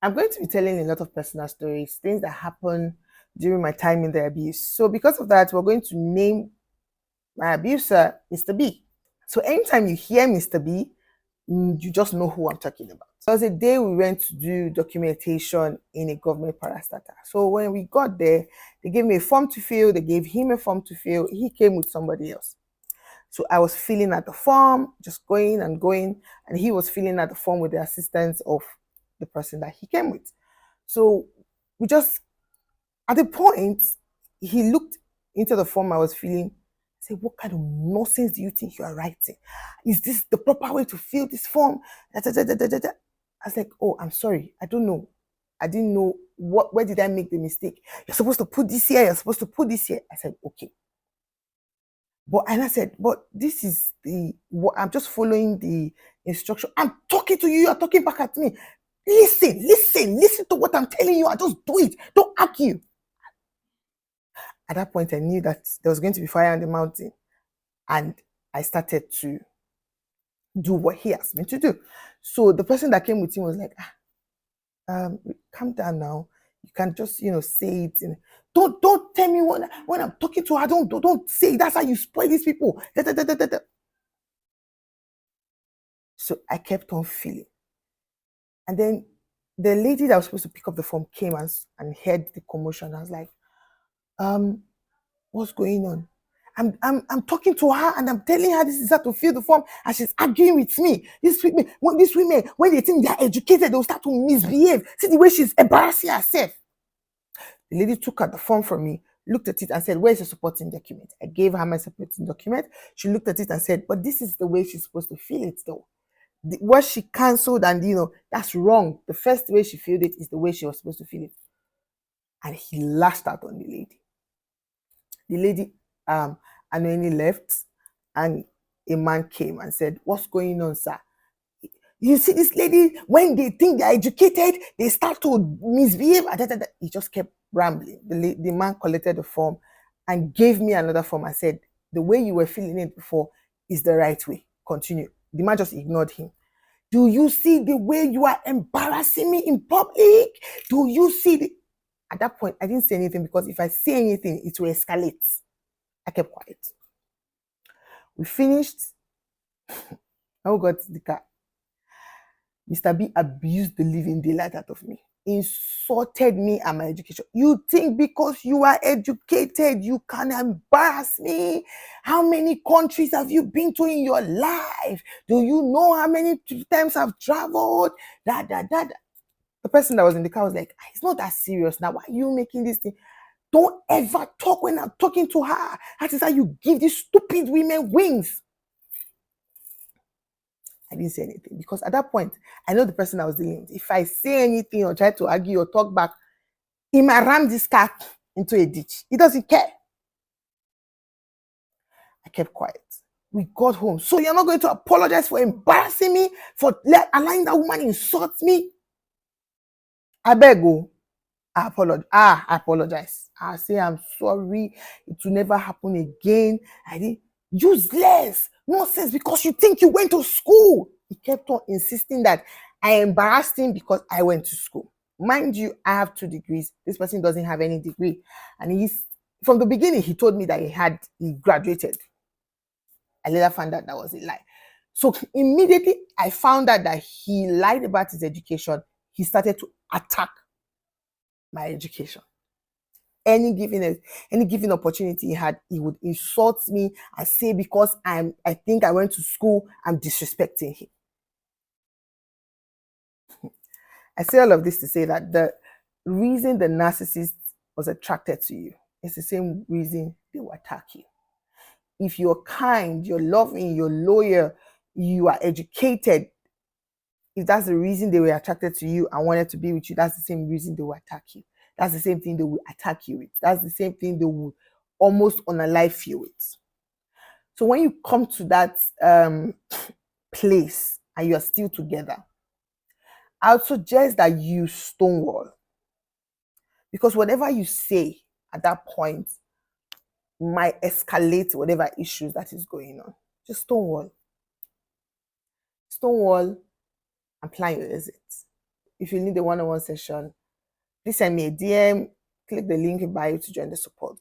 I'm going to be telling a lot of personal stories, things that happened during my time in the abuse. So, because of that, we're going to name my abuser Mr. B. So, anytime you hear Mr. B, you just know who I'm talking about. There was a day we went to do documentation in a government parastatal. So, when we got there, they gave me a form to fill, they gave him a form to fill, he came with somebody else. So I was filling out the form, just going and going, and he was filling out the form with the assistance of the person that he came with. So we just, at the point, he looked into the form I was filling, said, "What kind of nonsense do you think you are writing? Is this the proper way to fill this form?" I was like, "Oh, I'm sorry, I don't know. I didn't know where did I make the mistake? You're supposed to put this here, you're supposed to put this here." I said, "Okay." But and I said, but this is the what I'm just following the instruction. I'm talking to you, you're talking back at me. Listen to what I'm telling you. I just do it. Don't argue. At that point, I knew that there was going to be fire on the mountain. And I started to do what he asked me to do. So the person that came with him was like, calm down now. You can just, say it. Don't tell me when I'm talking to her. Don't say it. That's how you spoil these people. Da, da, da, da, da. So I kept on feeling. And then the lady that was supposed to pick up the form came and heard the commotion. I was like, what's going on? I'm talking to her and I'm telling her this is how to fill the form, and she's arguing with me. These women, when they think they're educated, they'll start to misbehave. See the way she's embarrassing herself. The lady took out the form from me, looked at it and said, "Where's your supporting document?" I gave her my supporting document. She looked at it and said, "But this is the way she's supposed to fill it though." What she cancelled, and that's wrong. The first way she filled it is the way she was supposed to fill it. And he lashed out on the lady. The lady unknowingly left, and a man came and said, "What's going on, sir? You see this lady, when they think they're educated, they start to misbehave." He just kept rambling. The man collected the form and gave me another form and said, "The way you were filling it before is the right way. Continue." The man just ignored him. "Do you see the way you are embarrassing me in public? Do you see the..." At that point, I didn't say anything because if I say anything, it will escalate. I kept quiet. We finished. I got the car. Mr. B abused the living daylight out of me, insulted me and my education. "You think because you are educated, you can embarrass me? How many countries have you been to in your life? Do you know how many times I've traveled?" The person that was in the car was like, "It's not that serious now. Why are you making this thing? Don't ever talk when I'm talking to her. That is how you give these stupid women wings." I didn't say anything because at that point, I know the person I was dealing with. If I say anything or try to argue or talk back, he might ram this car into a ditch. He doesn't care. I kept quiet. We got home. "So you're not going to apologize for embarrassing me, for allowing that woman insult me?" I beg you. I apologize. I say I'm sorry. It will never happen again. I did useless nonsense because you think you went to school. He kept on insisting that I embarrassed him because I went to school. Mind you, I have 2 degrees. This person doesn't have any degree. And he's from the beginning, he told me that he graduated. I later found out that was a lie. So immediately I found out that he lied about his education. He started to attack my education. Any given opportunity he had, he would insult me and say because I think I went to school, I'm disrespecting him. I say all of this to say that the reason the narcissist was attracted to you is the same reason they will attack you. If you're kind, you're loving, you're loyal, you are educated, if that's the reason they were attracted to you and wanted to be with you, that's the same reason they will attack you. That's the same thing they will attack you with. That's the same thing they will almost unalive you with. So when you come to that place and you are still together, I would suggest that you stonewall. Because whatever you say at that point might escalate whatever issues that is going on. Just stonewall. Stonewall and plan your exit. if you need a one-on-one session, please send me a DM, click the link in bio to join the support.